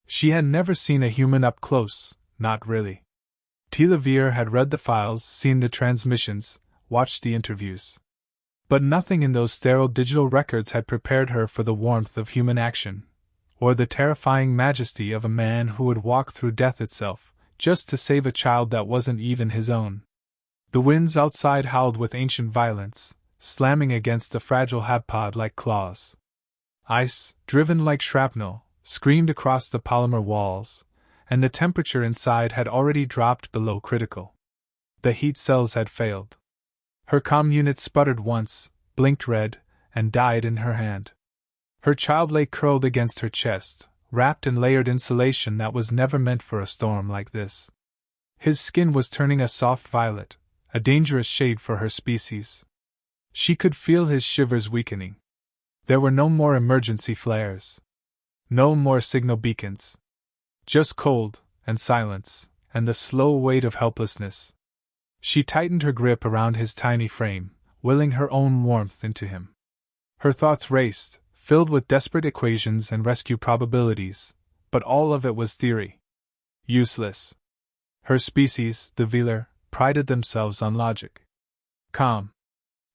She had never seen a human up close, not really. Tillavere had read the files, seen the transmissions, watched the interviews. But nothing in those sterile digital records had prepared her for the warmth of human action, or the terrifying majesty of a man who would walk through death itself, just to save a child that wasn't even his own. The winds outside howled with ancient violence, slamming against the fragile hapod like claws. Ice, driven like shrapnel, screamed across the polymer walls, and the temperature inside had already dropped below critical. The heat cells had failed. Her comm unit sputtered once, blinked red, and died in her hand. Her child lay curled against her chest, wrapped in layered insulation that was never meant for a storm like this. His skin was turning a soft violet, a dangerous shade for her species. She could feel his shivers weakening. There were no more emergency flares. No more signal beacons. Just cold, and silence, and the slow weight of helplessness. She tightened her grip around his tiny frame, willing her own warmth into him. Her thoughts raced, filled with desperate equations and rescue probabilities, but all of it was theory. Useless. Her species, the Velar, prided themselves on logic. Calm.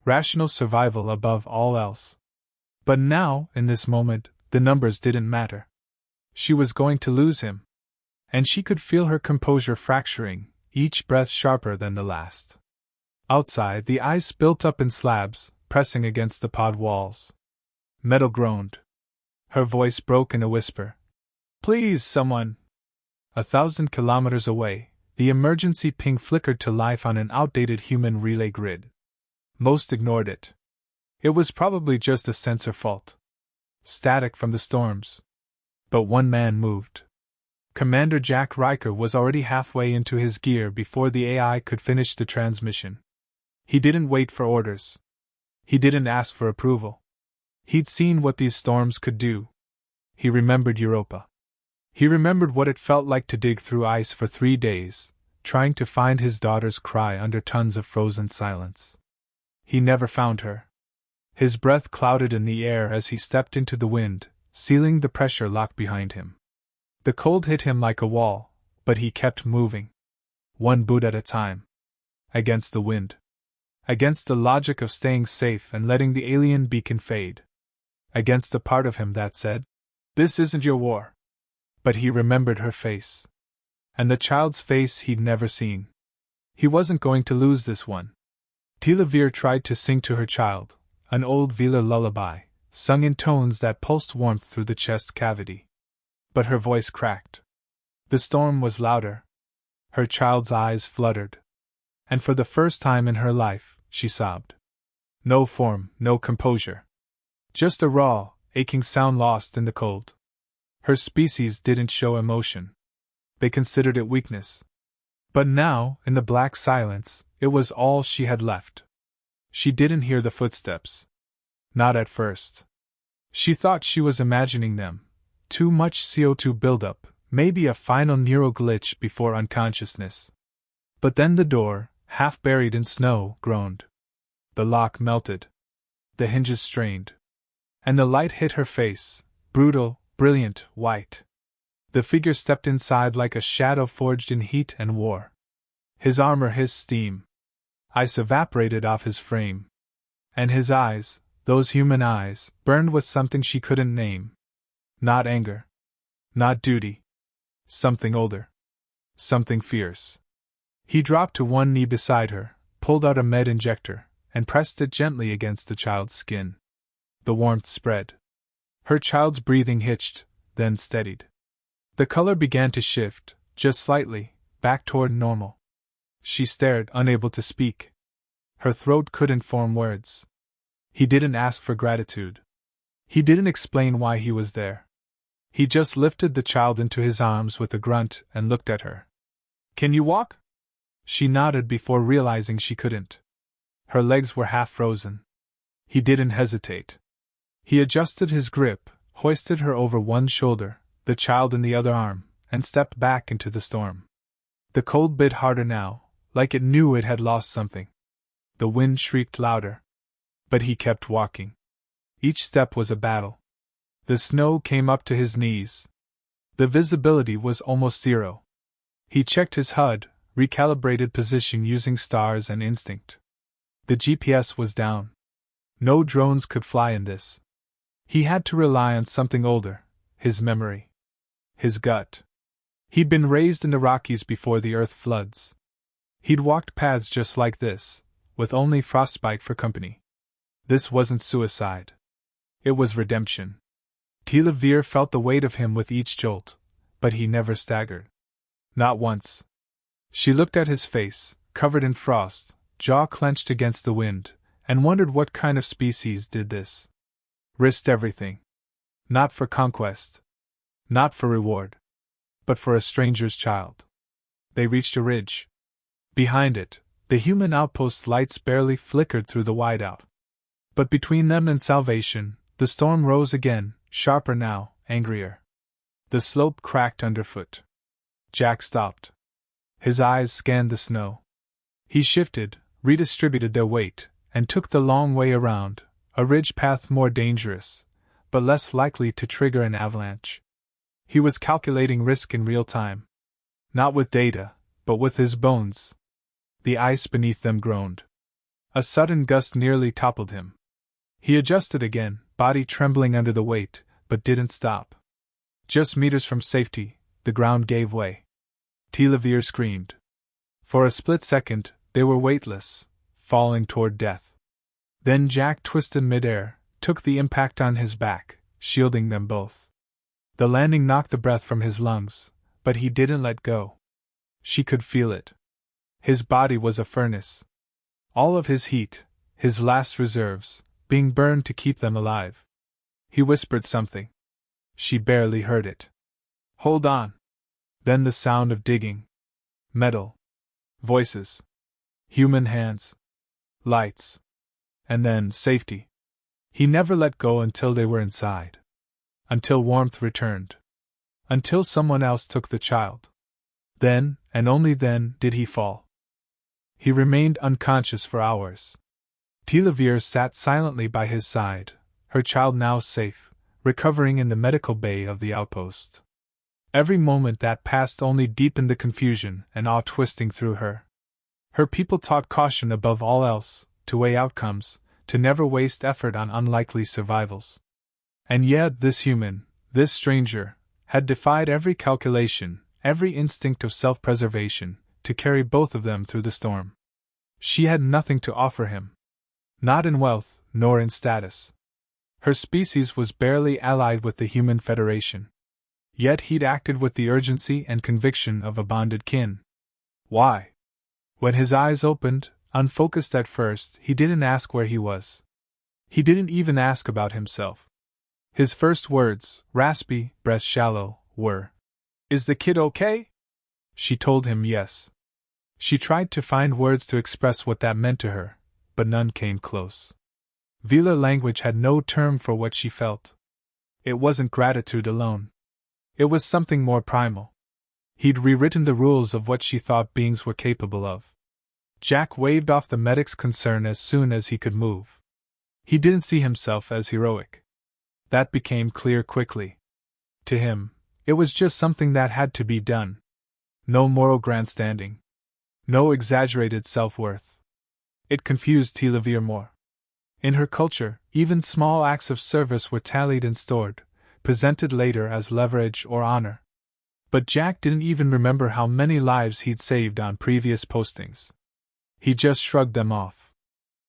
Rational survival above all else. But now, in this moment, the numbers didn't matter. She was going to lose him. And she could feel her composure fracturing, each breath sharper than the last. Outside, the ice built up in slabs, pressing against the pod walls. Metal groaned. Her voice broke in a whisper. Please, someone! 1,000 kilometers away, the emergency ping flickered to life on an outdated human relay grid. Most ignored it. It was probably just a sensor fault. Static from the storms. But one man moved. Commander Jack Riker was already halfway into his gear before the AI could finish the transmission. He didn't wait for orders. He didn't ask for approval. He'd seen what these storms could do. He remembered Europa. He remembered what it felt like to dig through ice for 3 days, trying to find his daughter's cry under tons of frozen silence. He never found her. His breath clouded in the air as he stepped into the wind, sealing the pressure lock behind him. The cold hit him like a wall, but he kept moving. One boot at a time. Against the wind. Against the logic of staying safe and letting the alien beacon fade. Against the part of him that said, "This isn't your war." But he remembered her face. And the child's face he'd never seen. He wasn't going to lose this one. Tillavere tried to sing to her child, an old Velar lullaby, sung in tones that pulsed warmth through the chest cavity. But her voice cracked. The storm was louder. Her child's eyes fluttered. And for the first time in her life, she sobbed. No form, no composure. Just a raw, aching sound lost in the cold. Her species didn't show emotion. They considered it weakness. But now, in the black silence, it was all she had left. She didn't hear the footsteps. Not at first. She thought she was imagining them. Too much CO2 buildup, maybe a final neural glitch before unconsciousness. But then the door, half buried in snow, groaned. The lock melted. The hinges strained. And the light hit her face, brutal, brilliant, white. The figure stepped inside like a shadow forged in heat and war. His armor hissed steam. Ice evaporated off his frame. And his eyes, those human eyes, burned with something she couldn't name. Not anger. Not duty. Something older. Something fierce. He dropped to one knee beside her, pulled out a med injector, and pressed it gently against the child's skin. The warmth spread. Her child's breathing hitched, then steadied. The color began to shift, just slightly, back toward normal. She stared, unable to speak. Her throat couldn't form words. He didn't ask for gratitude. He didn't explain why he was there. He just lifted the child into his arms with a grunt and looked at her. "Can you walk?" She nodded before realizing she couldn't. Her legs were half frozen. He didn't hesitate. He adjusted his grip, hoisted her over one shoulder, the child in the other arm, and stepped back into the storm. The cold bit harder now, like it knew it had lost something. The wind shrieked louder. But he kept walking. Each step was a battle. The snow came up to his knees. The visibility was almost zero. He checked his HUD, recalibrated position using stars and instinct. The GPS was down. No drones could fly in this. He had to rely on something older, his memory. His gut. He'd been raised in the Rockies before the earth floods. He'd walked paths just like this, with only frostbite for company. This wasn't suicide. It was redemption. Tilavir felt the weight of him with each jolt, but he never staggered. Not once. She looked at his face, covered in frost, jaw clenched against the wind, and wondered what kind of species did this. Risked everything. Not for conquest. Not for reward. But for a stranger's child. They reached a ridge. Behind it, the human outpost's lights barely flickered through the whiteout. But between them and salvation, the storm rose again, sharper now, angrier. The slope cracked underfoot. Jack stopped. His eyes scanned the snow. He shifted, redistributed their weight, and took the long way around, a ridge path more dangerous, but less likely to trigger an avalanche. He was calculating risk in real time. Not with data, but with his bones. The ice beneath them groaned. A sudden gust nearly toppled him. He adjusted again, body trembling under the weight, but didn't stop. Just meters from safety, the ground gave way. Tilavir screamed. For a split second, they were weightless, falling toward death. Then Jack twisted midair, took the impact on his back, shielding them both. The landing knocked the breath from his lungs, but he didn't let go. She could feel it. His body was a furnace. All of his heat, his last reserves, being burned to keep them alive. He whispered something. She barely heard it. Hold on. Then the sound of digging. Metal. Voices. Human hands. Lights. And then safety. He never let go until they were inside. Until warmth returned. Until someone else took the child. Then, and only then, did he fall. He remained unconscious for hours. Tilavir sat silently by his side, her child now safe, recovering in the medical bay of the outpost. Every moment that passed only deepened the confusion and awe twisting through her. Her people taught caution above all else, to weigh outcomes, to never waste effort on unlikely survivals. And yet this human, this stranger, had defied every calculation, every instinct of self-preservation, to carry both of them through the storm. She had nothing to offer him. Not in wealth, nor in status. Her species was barely allied with the human federation. Yet he'd acted with the urgency and conviction of a bonded kin. Why? When his eyes opened, unfocused at first, he didn't ask where he was. He didn't even ask about himself. His first words, raspy, breath shallow, were, "Is the kid okay?" She told him yes. She tried to find words to express what that meant to her, but none came close. Velar language had no term for what she felt. It wasn't gratitude alone. It was something more primal. He'd rewritten the rules of what she thought beings were capable of. Jack waved off the medic's concern as soon as he could move. He didn't see himself as heroic. That became clear quickly. To him, it was just something that had to be done. No moral grandstanding. No exaggerated self-worth. It confused Tilavir more. In her culture, even small acts of service were tallied and stored, presented later as leverage or honor. But Jack didn't even remember how many lives he'd saved on previous postings. He just shrugged them off.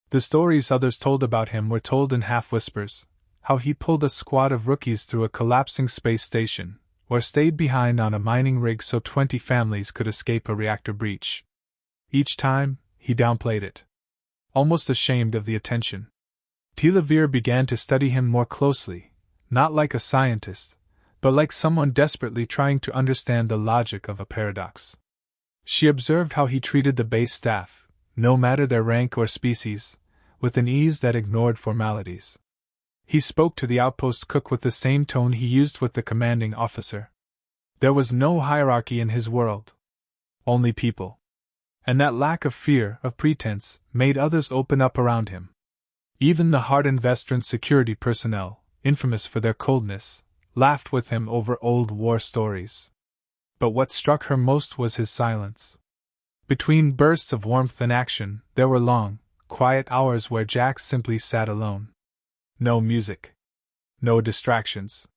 The stories others told about him were told in half-whispers, how he pulled a squad of rookies through a collapsing space station, or stayed behind on a mining rig so 20 families could escape a reactor breach. Each time, he downplayed it. Almost ashamed of the attention. Tilavir began to study him more closely, not like a scientist, but like someone desperately trying to understand the logic of a paradox. She observed how he treated the base staff, no matter their rank or species, with an ease that ignored formalities. He spoke to the outpost cook with the same tone he used with the commanding officer. There was no hierarchy in his world. Only people. And that lack of fear, of pretense, made others open up around him. Even the hardened veteran security personnel, infamous for their coldness, laughed with him over old war stories. But what struck her most was his silence. Between bursts of warmth and action, there were long, quiet hours where Jack simply sat alone. No music. No distractions.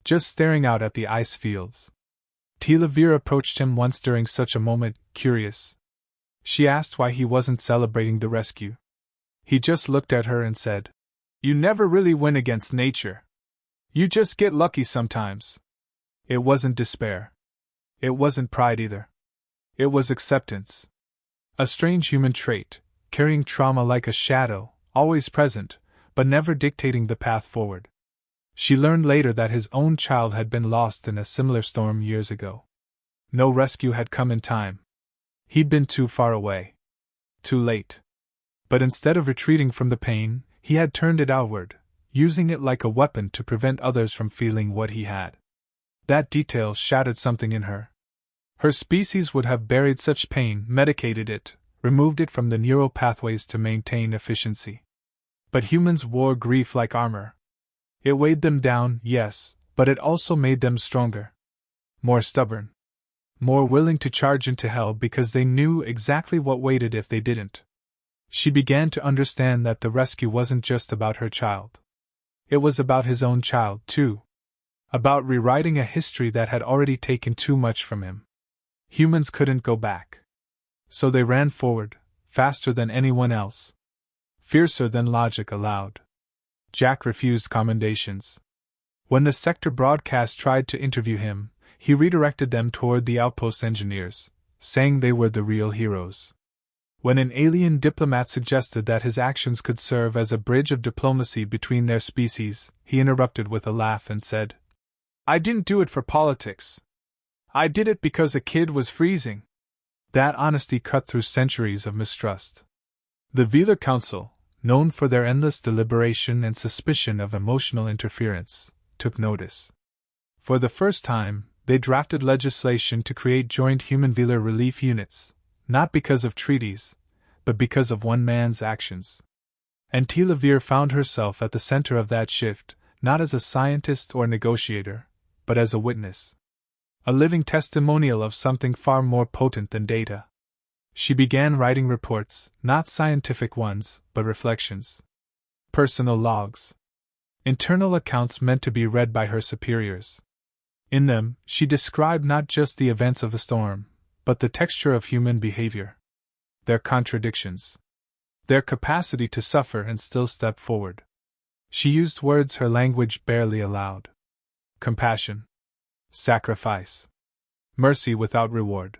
Just staring out at the ice fields. Tila Veer approached him once during such a moment, curious. She asked why he wasn't celebrating the rescue. He just looked at her and said, "You never really win against nature. You just get lucky sometimes." It wasn't despair. It wasn't pride either. It was acceptance. A strange human trait, carrying trauma like a shadow, always present, but never dictating the path forward. She learned later that his own child had been lost in a similar storm years ago. No rescue had come in time. He'd been too far away. Too late. But instead of retreating from the pain, he had turned it outward, using it like a weapon to prevent others from feeling what he had. That detail shattered something in her. Her species would have buried such pain, medicated it, removed it from the neural pathways to maintain efficiency. But humans wore grief like armor. It weighed them down, yes, but it also made them stronger. More stubborn. More willing to charge into hell because they knew exactly what waited if they didn't. She began to understand that the rescue wasn't just about her child. It was about his own child, too. About rewriting a history that had already taken too much from him. Humans couldn't go back. So they ran forward, faster than anyone else. Fiercer than logic allowed. Jack refused commendations. When the sector broadcast tried to interview him, he redirected them toward the outpost engineers, saying they were the real heroes. When an alien diplomat suggested that his actions could serve as a bridge of diplomacy between their species, he interrupted with a laugh and said, "I didn't do it for politics. I did it because a kid was freezing." That honesty cut through centuries of mistrust. The Wheeler Council, known for their endless deliberation and suspicion of emotional interference, took notice. For the first time, they drafted legislation to create joint human Wheeler relief units, not because of treaties, but because of one man's actions. And Tila Veer found herself at the center of that shift, not as a scientist or negotiator, but as a witness. A living testimonial of something far more potent than data. She began writing reports, not scientific ones, but reflections. Personal logs. Internal accounts meant to be read by her superiors. In them, she described not just the events of the storm, but the texture of human behavior. Their contradictions. Their capacity to suffer and still step forward. She used words her language barely allowed. Compassion. Sacrifice. Mercy without reward.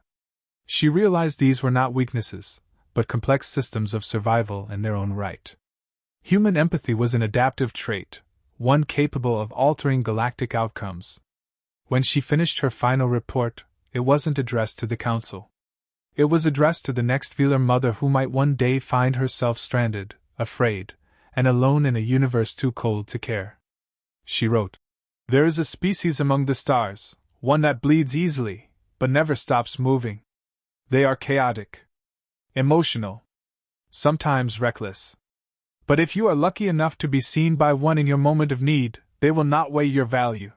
She realized these were not weaknesses, but complex systems of survival in their own right. Human empathy was an adaptive trait, one capable of altering galactic outcomes. When she finished her final report, it wasn't addressed to the Council. It was addressed to the next Wheeler mother who might one day find herself stranded, afraid, and alone in a universe too cold to care. She wrote, "There is a species among the stars, one that bleeds easily, but never stops moving. They are chaotic, emotional, sometimes reckless. But if you are lucky enough to be seen by one in your moment of need, they will not weigh your value.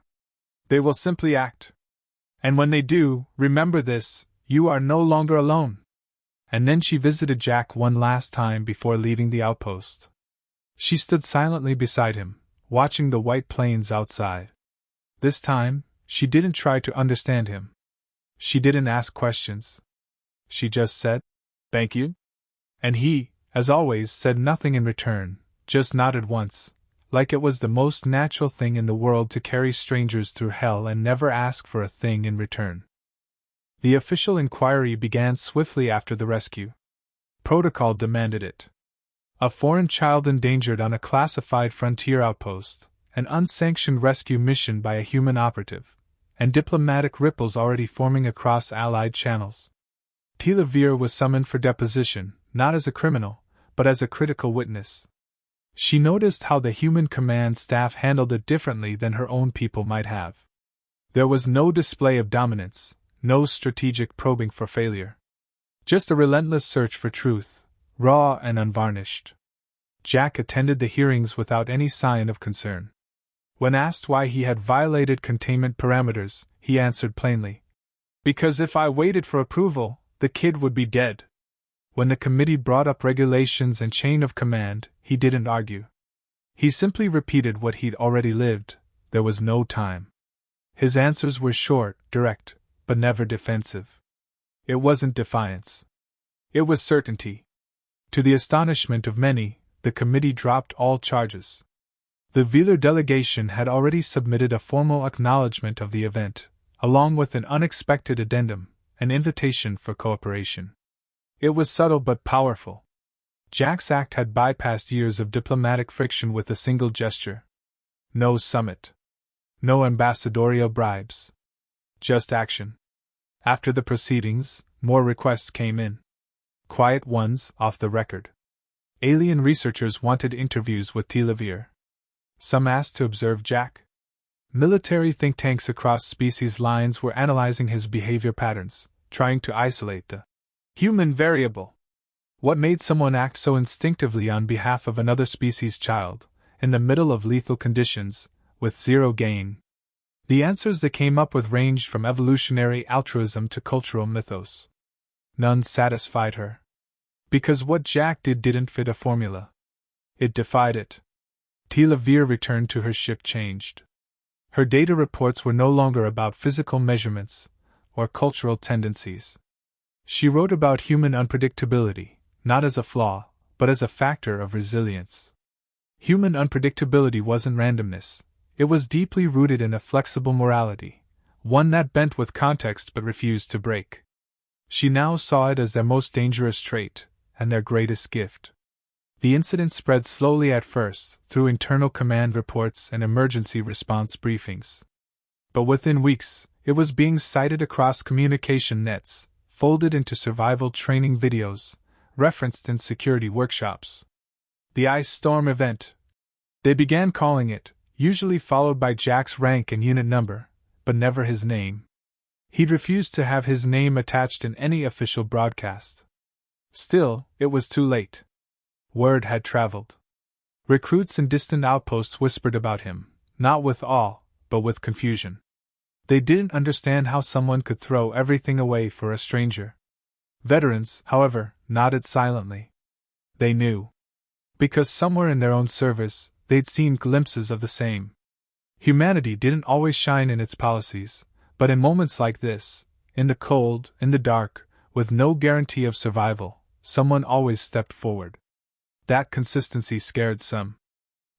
They will simply act. And when they do, remember this, you are no longer alone." And then she visited Jack one last time before leaving the outpost. She stood silently beside him, watching the white plains outside. This time, she didn't try to understand him. She didn't ask questions. She just said, "Thank you." And he, as always, said nothing in return, just nodded once, like it was the most natural thing in the world to carry strangers through hell and never ask for a thing in return. The official inquiry began swiftly after the rescue. Protocol demanded it. A foreign child endangered on a classified frontier outpost, an unsanctioned rescue mission by a human operative, and diplomatic ripples already forming across Allied channels. Tila Veer was summoned for deposition, not as a criminal, but as a critical witness. She noticed how the human command staff handled it differently than her own people might have. There was no display of dominance, no strategic probing for failure. Just a relentless search for truth, raw and unvarnished. Jack attended the hearings without any sign of concern. When asked why he had violated containment parameters, he answered plainly, "Because if I waited for approval, the kid would be dead." When the committee brought up regulations and chain of command, he didn't argue. He simply repeated what he'd already lived. There was no time. His answers were short, direct, but never defensive. It wasn't defiance. It was certainty. To the astonishment of many, the committee dropped all charges. The Wheeler delegation had already submitted a formal acknowledgement of the event, along with an unexpected addendum, an invitation for cooperation. It was subtle but powerful. Jack's act had bypassed years of diplomatic friction with a single gesture. No summit. No ambassadorial bribes. Just action. After the proceedings, more requests came in. Quiet ones, off the record. Alien researchers wanted interviews with Telavir. Some asked to observe Jack. Military think tanks across species lines were analyzing his behavior patterns, trying to isolate the human variable. What made someone act so instinctively on behalf of another species' child, in the middle of lethal conditions, with zero gain? The answers they came up with ranged from evolutionary altruism to cultural mythos. None satisfied her. Because what Jack didn't fit a formula. It defied it. Telavir returned to her ship changed. Her data reports were no longer about physical measurements or cultural tendencies. She wrote about human unpredictability, not as a flaw, but as a factor of resilience. Human unpredictability wasn't randomness, it was deeply rooted in a flexible morality, one that bent with context but refused to break. She now saw it as their most dangerous trait, and their greatest gift. The incident spread slowly at first, through internal command reports and emergency response briefings. But within weeks, it was being cited across communication nets, folded into survival training videos, referenced in security workshops. The Ice Storm event. They began calling it, usually followed by Jack's rank and unit number, but never his name. He'd refused to have his name attached in any official broadcast. Still, it was too late. Word had traveled. Recruits in distant outposts whispered about him, not with awe, but with confusion. They didn't understand how someone could throw everything away for a stranger. Veterans, however, nodded silently. They knew. Because somewhere in their own service, they'd seen glimpses of the same. Humanity didn't always shine in its policies, but in moments like this, in the cold, in the dark, with no guarantee of survival, someone always stepped forward. That consistency scared some.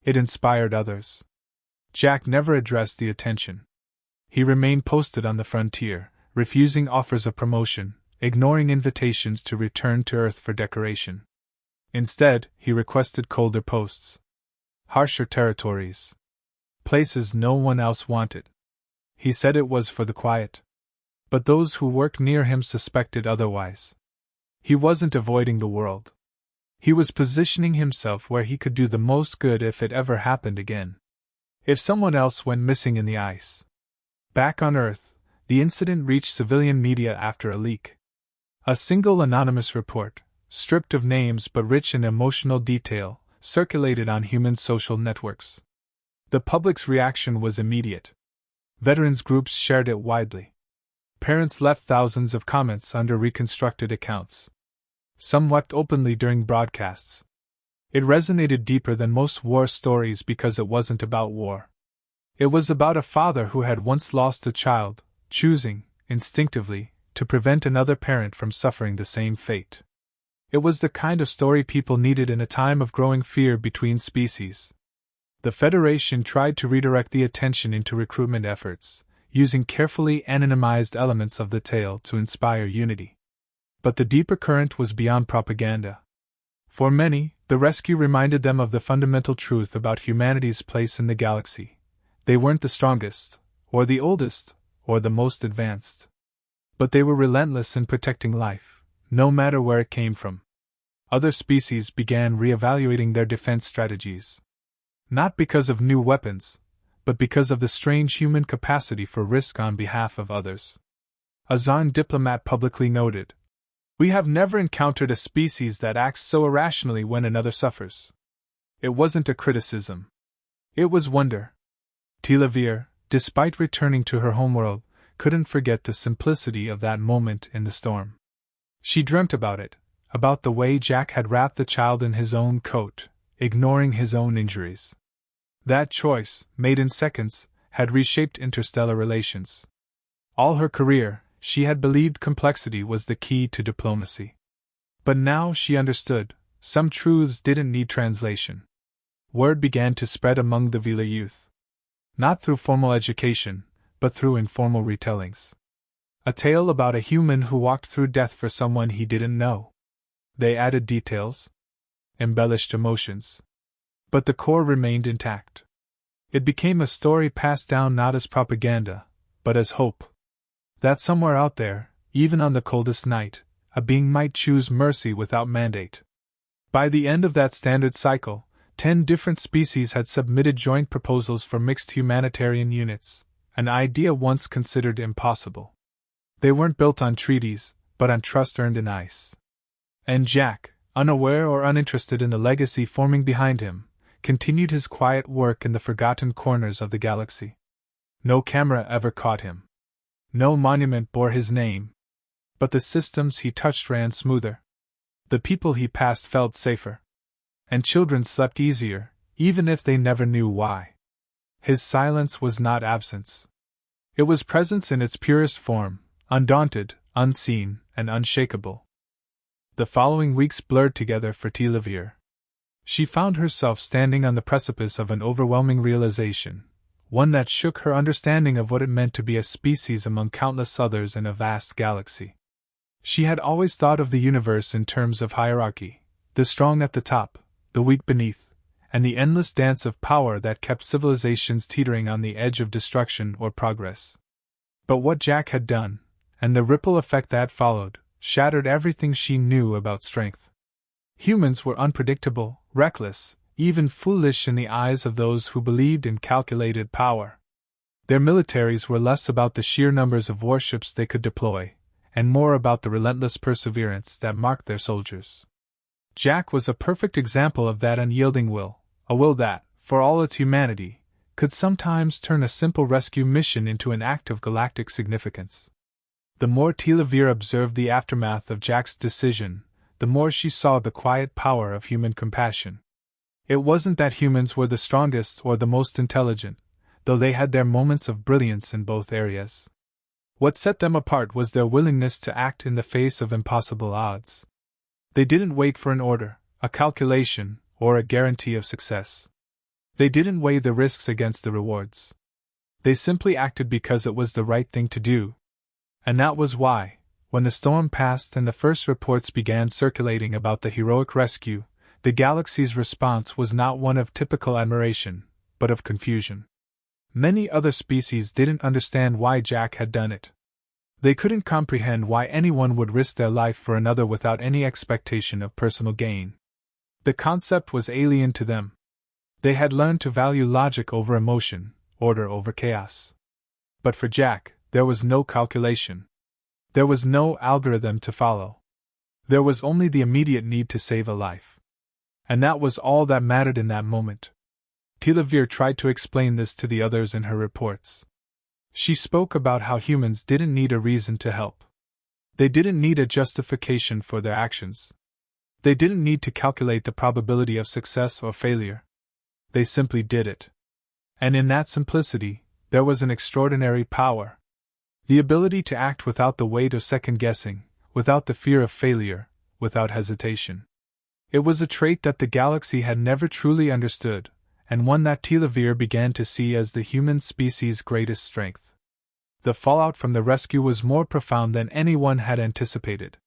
It inspired others. Jack never addressed the attention. He remained posted on the frontier, refusing offers of promotion, ignoring invitations to return to Earth for decoration. Instead, he requested colder posts. Harsher territories. Places no one else wanted. He said it was for the quiet. But those who worked near him suspected otherwise. He wasn't avoiding the world. He was positioning himself where he could do the most good if it ever happened again. If someone else went missing in the ice. Back on Earth, the incident reached civilian media after a leak. A single anonymous report, stripped of names but rich in emotional detail, circulated on human social networks. The public's reaction was immediate. Veterans groups shared it widely. Parents left thousands of comments under reconstructed accounts. Some wept openly during broadcasts. It resonated deeper than most war stories because it wasn't about war. It was about a father who had once lost a child, choosing, instinctively, to prevent another parent from suffering the same fate. It was the kind of story people needed in a time of growing fear between species. The Federation tried to redirect the attention into recruitment efforts, using carefully anonymized elements of the tale to inspire unity. But the deeper current was beyond propaganda. For many, the rescue reminded them of the fundamental truth about humanity's place in the galaxy. They weren't the strongest, or the oldest, or the most advanced. But they were relentless in protecting life, no matter where it came from. Other species began reevaluating their defense strategies. Not because of new weapons, but because of the strange human capacity for risk on behalf of others. A Zarn diplomat publicly noted, "We have never encountered a species that acts so irrationally when another suffers." It wasn't a criticism. It was wonder. Tilavir, despite returning to her homeworld, couldn't forget the simplicity of that moment in the storm. She dreamt about it, about the way Jack had wrapped the child in his own coat, ignoring his own injuries. That choice, made in seconds, had reshaped interstellar relations. All her career, she had believed complexity was the key to diplomacy. But now she understood, some truths didn't need translation. Word began to spread among the Vila youth. Not through formal education, but through informal retellings. A tale about a human who walked through death for someone he didn't know. They added details, embellished emotions. But the core remained intact. It became a story passed down not as propaganda, but as hope. That somewhere out there, even on the coldest night, a being might choose mercy without mandate. By the end of that standard cycle, 10 different species had submitted joint proposals for mixed humanitarian units, an idea once considered impossible. They weren't built on treaties, but on trust earned in ice. And Jack, unaware or uninterested in the legacy forming behind him, continued his quiet work in the forgotten corners of the galaxy. No camera ever caught him. No monument bore his name. But the systems he touched ran smoother. The people he passed felt safer. And children slept easier, even if they never knew why. His silence was not absence. It was presence in its purest form, undaunted, unseen, and unshakable. The following weeks blurred together for Tilavir. She found herself standing on the precipice of an overwhelming realization, one that shook her understanding of what it meant to be a species among countless others in a vast galaxy. She had always thought of the universe in terms of hierarchy, the strong at the top, the weak beneath, and the endless dance of power that kept civilizations teetering on the edge of destruction or progress. But what Jack had done, and the ripple effect that followed, shattered everything she knew about strength. Humans were unpredictable, reckless, even foolish in the eyes of those who believed in calculated power. Their militaries were less about the sheer numbers of warships they could deploy, and more about the relentless perseverance that marked their soldiers. Jack was a perfect example of that unyielding will, a will that, for all its humanity, could sometimes turn a simple rescue mission into an act of galactic significance. The more Tilavir observed the aftermath of Jack's decision, the more she saw the quiet power of human compassion. It wasn't that humans were the strongest or the most intelligent, though they had their moments of brilliance in both areas. What set them apart was their willingness to act in the face of impossible odds. They didn't wait for an order, a calculation, or a guarantee of success. They didn't weigh the risks against the rewards. They simply acted because it was the right thing to do. And that was why, when the storm passed and the first reports began circulating about the heroic rescue, the galaxy's response was not one of typical admiration, but of confusion. Many other species didn't understand why Jack had done it. They couldn't comprehend why anyone would risk their life for another without any expectation of personal gain. The concept was alien to them. They had learned to value logic over emotion, order over chaos. But for Jack, there was no calculation. There was no algorithm to follow. There was only the immediate need to save a life. And that was all that mattered in that moment. Tilavir tried to explain this to the others in her reports. She spoke about how humans didn't need a reason to help. They didn't need a justification for their actions. They didn't need to calculate the probability of success or failure. They simply did it. And in that simplicity, there was an extraordinary power. The ability to act without the weight of second-guessing, without the fear of failure, without hesitation. It was a trait that the galaxy had never truly understood, and one that Tilavir began to see as the human species' greatest strength. The fallout from the rescue was more profound than anyone had anticipated.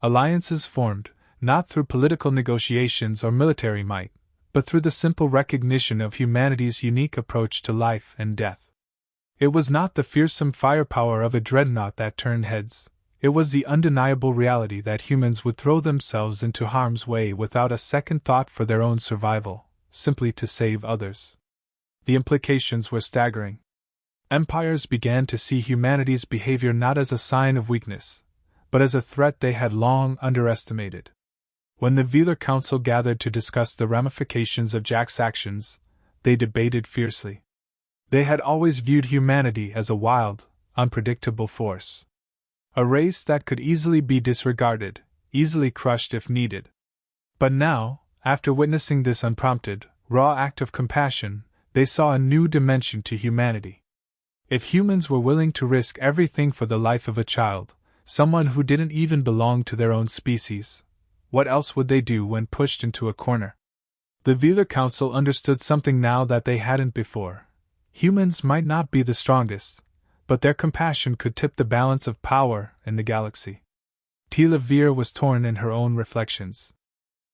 Alliances formed, not through political negotiations or military might, but through the simple recognition of humanity's unique approach to life and death. It was not the fearsome firepower of a dreadnought that turned heads. It was the undeniable reality that humans would throw themselves into harm's way without a second thought for their own survival, simply to save others. The implications were staggering. Empires began to see humanity's behavior not as a sign of weakness, but as a threat they had long underestimated. When the Velar Council gathered to discuss the ramifications of Jack's actions, they debated fiercely. They had always viewed humanity as a wild, unpredictable force. A race that could easily be disregarded, easily crushed if needed. But now, after witnessing this unprompted, raw act of compassion, they saw a new dimension to humanity. If humans were willing to risk everything for the life of a child, someone who didn't even belong to their own species, what else would they do when pushed into a corner? The Wheeler Council understood something now that they hadn't before. Humans might not be the strongest, but their compassion could tip the balance of power in the galaxy. Tila Veer was torn in her own reflections.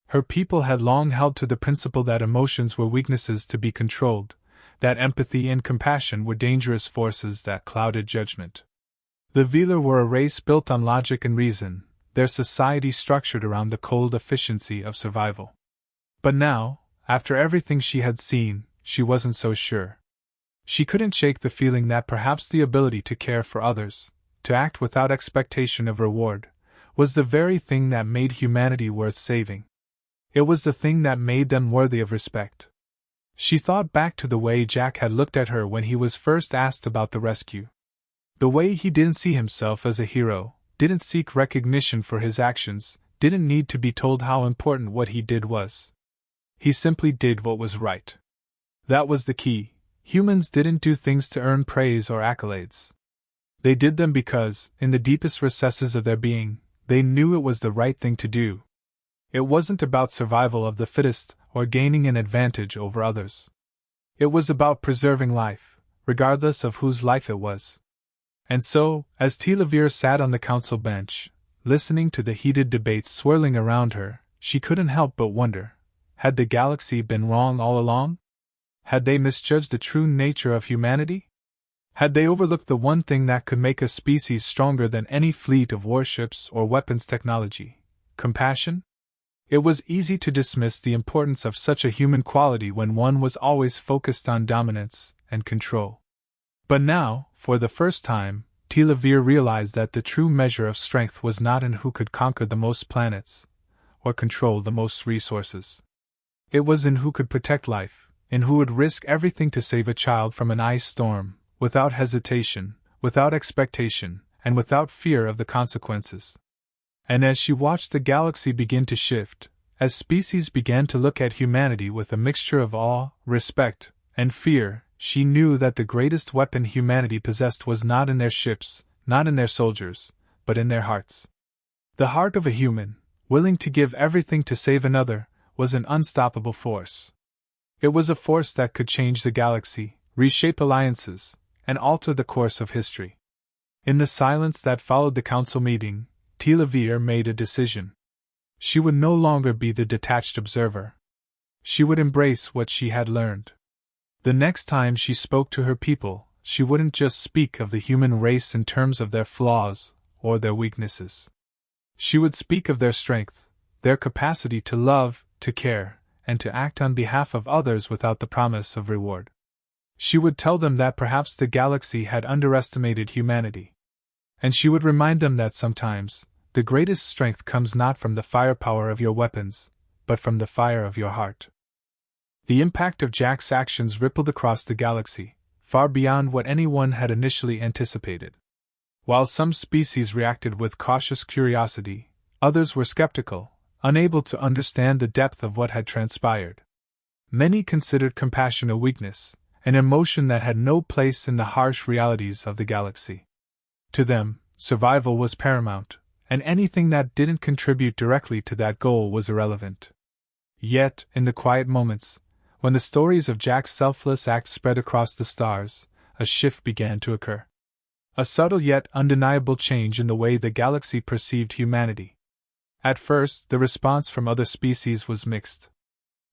Her people had long held to the principle that emotions were weaknesses to be controlled, that empathy and compassion were dangerous forces that clouded judgment. The Wheeler were a race built on logic and reason, their society structured around the cold efficiency of survival. But now, after everything she had seen, she wasn't so sure. She couldn't shake the feeling that perhaps the ability to care for others, to act without expectation of reward, was the very thing that made humanity worth saving. It was the thing that made them worthy of respect. She thought back to the way Jack had looked at her when he was first asked about the rescue. The way he didn't see himself as a hero, didn't seek recognition for his actions, didn't need to be told how important what he did was. He simply did what was right. That was the key. Humans didn't do things to earn praise or accolades. They did them because, in the deepest recesses of their being, they knew it was the right thing to do. It wasn't about survival of the fittest or gaining an advantage over others. It was about preserving life, regardless of whose life it was. And so, as Tila Veer sat on the council bench, listening to the heated debates swirling around her, she couldn't help but wonder, had the galaxy been wrong all along? Had they misjudged the true nature of humanity? Had they overlooked the one thing that could make a species stronger than any fleet of warships or weapons technology? Compassion? It was easy to dismiss the importance of such a human quality when one was always focused on dominance and control. But now, for the first time, Tila Veer realized that the true measure of strength was not in who could conquer the most planets, or control the most resources. It was in who could protect life, in who would risk everything to save a child from an ice storm, without hesitation, without expectation, and without fear of the consequences. And as she watched the galaxy begin to shift, as species began to look at humanity with a mixture of awe, respect, and fear, she knew that the greatest weapon humanity possessed was not in their ships, not in their soldiers, but in their hearts. The heart of a human, willing to give everything to save another, was an unstoppable force. It was a force that could change the galaxy, reshape alliances, and alter the course of history. In the silence that followed the council meeting, Tila Veer made a decision. She would no longer be the detached observer. She would embrace what she had learned. The next time she spoke to her people, she wouldn't just speak of the human race in terms of their flaws or their weaknesses. She would speak of their strength, their capacity to love, to care, and to act on behalf of others without the promise of reward. She would tell them that perhaps the galaxy had underestimated humanity. And she would remind them that sometimes, the greatest strength comes not from the firepower of your weapons, but from the fire of your heart. The impact of Jack's actions rippled across the galaxy, far beyond what anyone had initially anticipated. While some species reacted with cautious curiosity, others were skeptical, unable to understand the depth of what had transpired. Many considered compassion a weakness, an emotion that had no place in the harsh realities of the galaxy. To them, survival was paramount, and anything that didn't contribute directly to that goal was irrelevant. Yet, in the quiet moments, when the stories of Jack's selfless act spread across the stars, a shift began to occur. A subtle yet undeniable change in the way the galaxy perceived humanity. At first, the response from other species was mixed.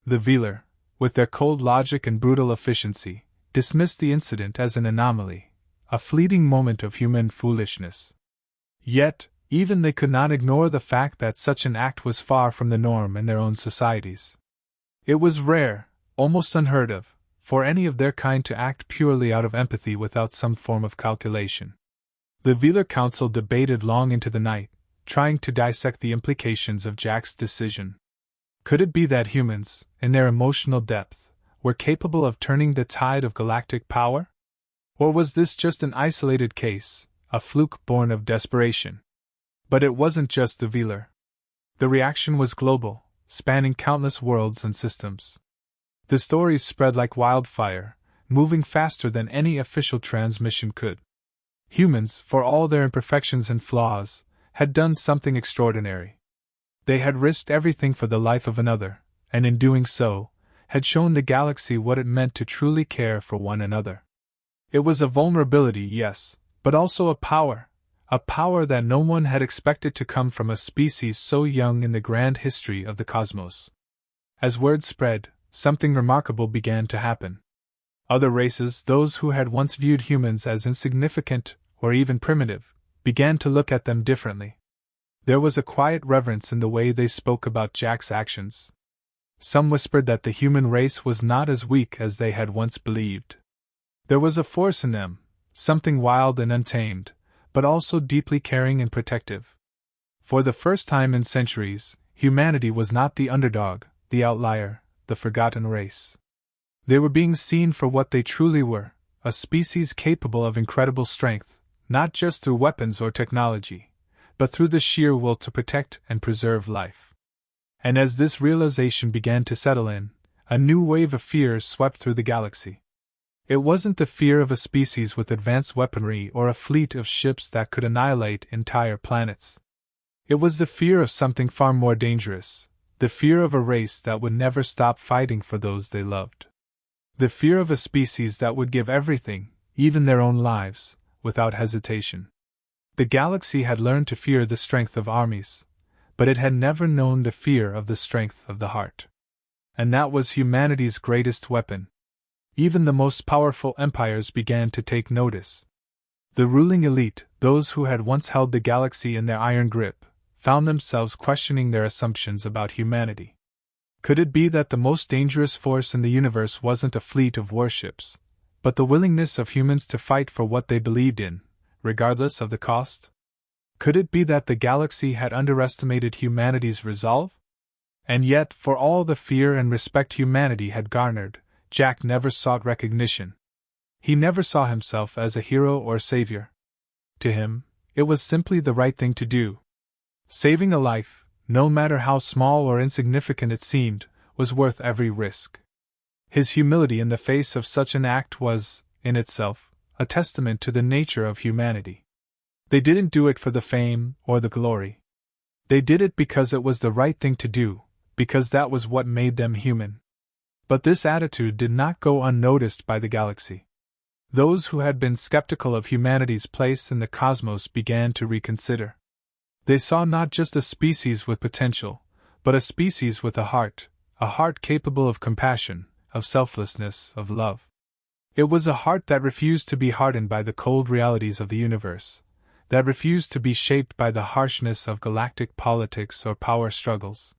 The Wheeler, with their cold logic and brutal efficiency, dismissed the incident as an anomaly, a fleeting moment of human foolishness. Yet, even they could not ignore the fact that such an act was far from the norm in their own societies. It was rare, almost unheard of, for any of their kind to act purely out of empathy without some form of calculation. The Wheeler Council debated long into the night, trying to dissect the implications of Jack's decision. Could it be that humans, in their emotional depth, were capable of turning the tide of galactic power? Or was this just an isolated case, a fluke born of desperation? But it wasn't just the Velar. The reaction was global, spanning countless worlds and systems. The stories spread like wildfire, moving faster than any official transmission could. Humans, for all their imperfections and flaws, had done something extraordinary. They had risked everything for the life of another, and in doing so, had shown the galaxy what it meant to truly care for one another. It was a vulnerability, yes, but also a power that no one had expected to come from a species so young in the grand history of the cosmos. As word spread, something remarkable began to happen. Other races, those who had once viewed humans as insignificant or even primitive, began to look at them differently. There was a quiet reverence in the way they spoke about Jack's actions. Some whispered that the human race was not as weak as they had once believed. There was a force in them, something wild and untamed, but also deeply caring and protective. For the first time in centuries, humanity was not the underdog, the outlier, the forgotten race. They were being seen for what they truly were, a species capable of incredible strength, not just through weapons or technology, but through the sheer will to protect and preserve life. And as this realization began to settle in, a new wave of fear swept through the galaxy. It wasn't the fear of a species with advanced weaponry or a fleet of ships that could annihilate entire planets. It was the fear of something far more dangerous, the fear of a race that would never stop fighting for those they loved. The fear of a species that would give everything, even their own lives, without hesitation. The galaxy had learned to fear the strength of armies, but it had never known the fear of the strength of the heart. And that was humanity's greatest weapon. Even the most powerful empires began to take notice. The ruling elite, those who had once held the galaxy in their iron grip, found themselves questioning their assumptions about humanity. Could it be that the most dangerous force in the universe wasn't a fleet of warships, but the willingness of humans to fight for what they believed in, regardless of the cost? Could it be that the galaxy had underestimated humanity's resolve? And yet, for all the fear and respect humanity had garnered, Jack never sought recognition. He never saw himself as a hero or savior. To him, it was simply the right thing to do. Saving a life, no matter how small or insignificant it seemed, was worth every risk. His humility in the face of such an act was, in itself, a testament to the nature of humanity. They didn't do it for the fame or the glory. They did it because it was the right thing to do, because that was what made them human. But this attitude did not go unnoticed by the galaxy. Those who had been skeptical of humanity's place in the cosmos began to reconsider. They saw not just a species with potential, but a species with a heart capable of compassion, of selflessness, of love. It was a heart that refused to be hardened by the cold realities of the universe, that refused to be shaped by the harshness of galactic politics or power struggles.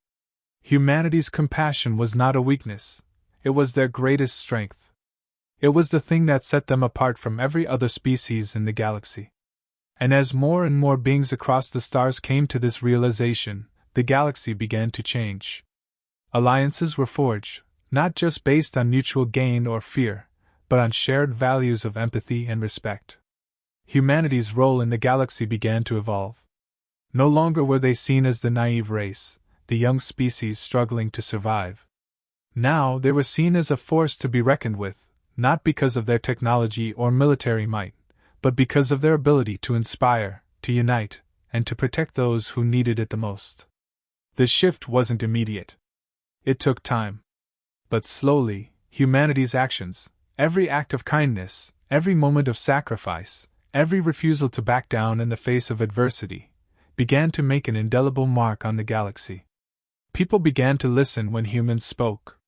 Humanity's compassion was not a weakness, it was their greatest strength. It was the thing that set them apart from every other species in the galaxy. And as more and more beings across the stars came to this realization, the galaxy began to change. Alliances were forged, not just based on mutual gain or fear, but on shared values of empathy and respect. Humanity's role in the galaxy began to evolve. No longer were they seen as the naive race, the young species struggling to survive. Now they were seen as a force to be reckoned with, not because of their technology or military might, but because of their ability to inspire, to unite, and to protect those who needed it the most. The shift wasn't immediate. It took time. But slowly, humanity's actions, every act of kindness, every moment of sacrifice, every refusal to back down in the face of adversity, began to make an indelible mark on the galaxy. People began to listen when humans spoke.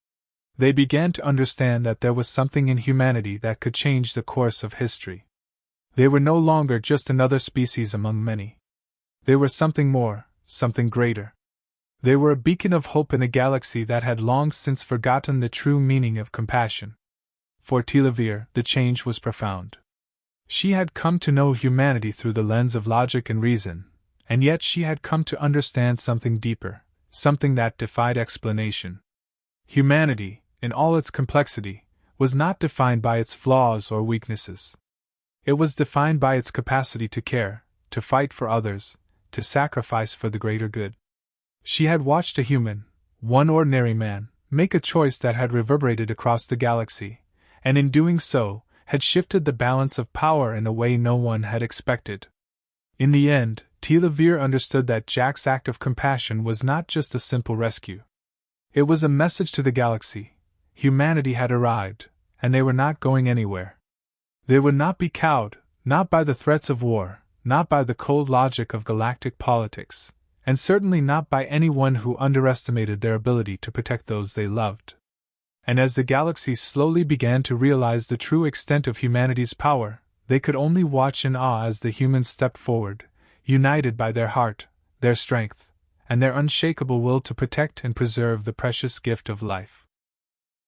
They began to understand that there was something in humanity that could change the course of history. They were no longer just another species among many. They were something more, something greater. They were a beacon of hope in a galaxy that had long since forgotten the true meaning of compassion. For Tilavir, the change was profound. She had come to know humanity through the lens of logic and reason, and yet she had come to understand something deeper, something that defied explanation. Humanity, in all its complexity, was not defined by its flaws or weaknesses. It was defined by its capacity to care, to fight for others, to sacrifice for the greater good. She had watched a human, one ordinary man, make a choice that had reverberated across the galaxy, and in doing so, had shifted the balance of power in a way no one had expected. In the end, Tila Veer understood that Jack's act of compassion was not just a simple rescue. It was a message to the galaxy. Humanity had arrived, and they were not going anywhere. They would not be cowed, not by the threats of war, not by the cold logic of galactic politics, and certainly not by anyone who underestimated their ability to protect those they loved. And as the galaxy slowly began to realize the true extent of humanity's power, they could only watch in awe as the humans stepped forward, united by their heart, their strength, and their unshakable will to protect and preserve the precious gift of life.